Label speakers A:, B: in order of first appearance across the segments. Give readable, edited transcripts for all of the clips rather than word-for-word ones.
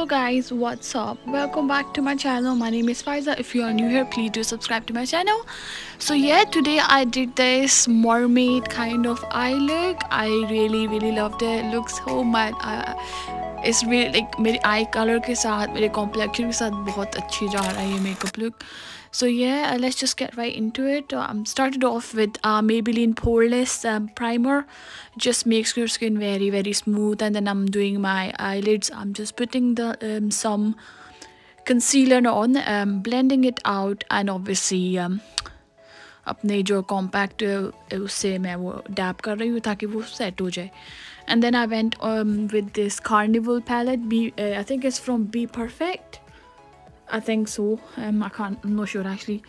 A: Hello guys, what's up? Welcome back to my channel. My name is Faiza. If you are new here, please do subscribe to my channel. So yeah, today I did this mermaid kind of eye look. I really loved it. Looks so much it's really like मेरे eye color के साथ मेरे complexion के साथ बहुत अच्छी जा रहा है ये makeup look. So yeah, let's just get right into it. Started off with Maybelline Poreless primer. Just makes your skin very smooth. And then I'm doing my eyelids. I'm just putting the some concealer on, blending it out, and obviously अपने जो compact उससे मैं वो dab कर रही हूँ ताकि वो set हो जाए. And then I went with this Carnival palette. I think it's from Be Perfect. I think so. I'm not sure actually.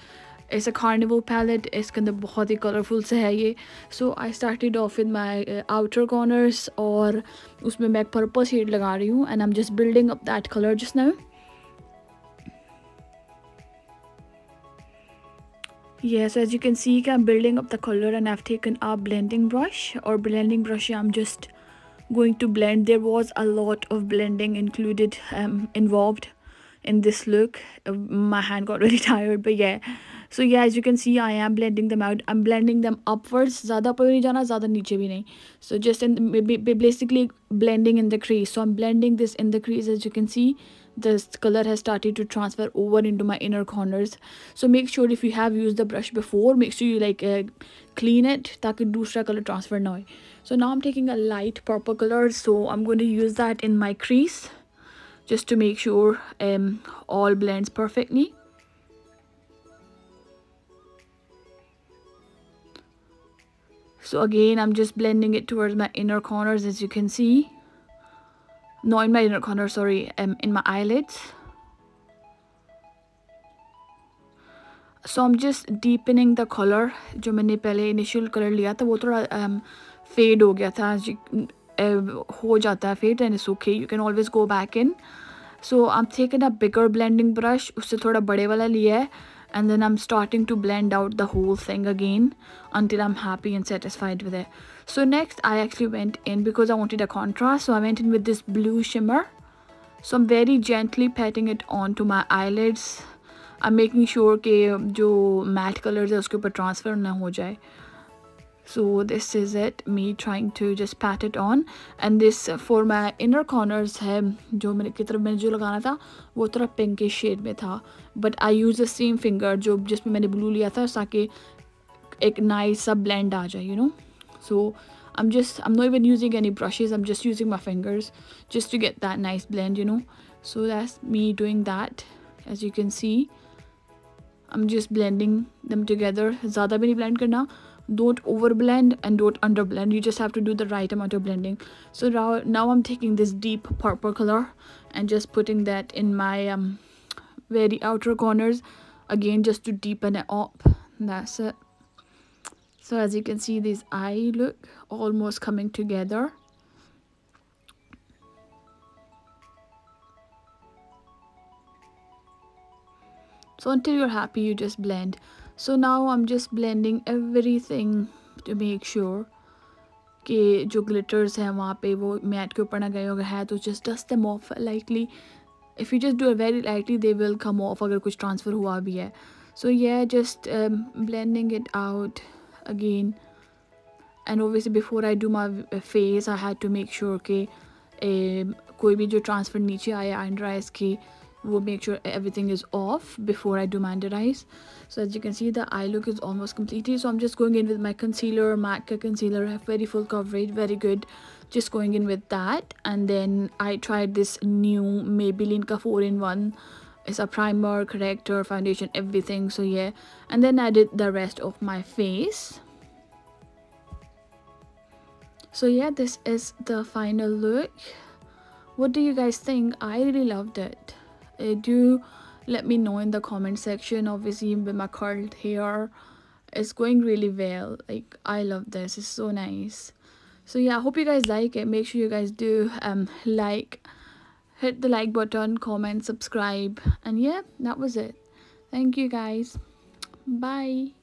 A: It's a Carnival palette. इसके अंदर बहुत ही colourful से है ये. So I started off with my outer corners और उसमें मैं purple shade लगा रही हूँ and I'm just building up that color just now. Yes, as you can see, I'm building up the color and I've taken a blending brush or blending brush. I'm just going to blend. There was a lot of blending included involved in this look. My hand got really tired, but yeah. So yeah, as you can see, I am blending them out. I'm blending them upwards. ज़्यादा ऊपर नहीं जाना, ज़्यादा नीचे भी नहीं. So just basically blending in the crease. So I'm blending this in the crease. As you can see, this color has started to transfer over into my inner corners. So make sure if you have used the brush before, make sure you like clean it ताकि दूसरा color transfer ना हो. So now I'm taking a light purple color. So I'm going to use that in my crease just to make sure all blends perfectly. So again, I'm just blending it towards my inner corners, as you can see. No, in my inner corner, sorry, in my eyelids. So I'm just deepening the color. जो मैंने पहले initial color लिया था वो थोड़ा fade हो गया था. हो जाता है fade and it's okay. You can always go back in. So I'm taking a bigger blending brush. उससे थोड़ा बड़े वाला लिया है. And then I'm starting to blend out the whole thing again until I'm happy and satisfied with it. So next I actually went in because I wanted a contrast. So I went in with this blue shimmer. So I'm very gently patting it onto my eyelids. I'm making sure कि जो matte colors है उसके ऊपर transfer ना हो जाए. So this is it, me trying to just pat it on. And this for my inner corners है जो मेरे की तरफ मैंने जो लगाना था वो थोड़ा pinkish shade में था. But I use the same finger जो जिसमें मैंने blue लिया था ताकि एक nice सा blend आ जाए, you know. So I'm not even using any brushes. I'm just using my fingers just to get that nice blend, you know. So that's me doing that. As you can see, I'm just blending them together. ज़्यादा भी नहीं blend करना. Don't over blend and don't under blend. You just have to do the right amount of blending. So now I'm taking this deep purple color and just putting that in my very outer corners again just to deepen it up. That's it. So as you can see, this eye look almost coming together. So until you're happy, you just blend. So now I'm just blending everything to make sure कि जो glitters हैं वहाँ पे वो matte के ऊपर ना गए अगर है तो just dust them off lightly. If you just do it very lightly, they will come off अगर कुछ transfer हुआ भी है. So yeah, just blending it out again. And obviously before I do my face, I had to make sure कि कोई भी जो transfer नीचे आया under eyes की we'll make sure everything is off before I do my under eyes. So as you can see, the eye look is almost completed. So I'm just going in with my concealer, MAC concealer, have very full coverage, very good. Just going in with that. And then I tried this new Maybelline ka 4-in-1. It's a primer, corrector, foundation, everything. So yeah, and then I did the rest of my face. So yeah, this is the final look. What do you guys think? I really loved it. Do let me know in the comment section. Obviously with my curled hair, it's going really well. Like I love this, it's so nice. So yeah, I hope you guys like it. Make sure you guys do like, hit the like button, comment, subscribe, and yeah, that was it. Thank you guys, bye.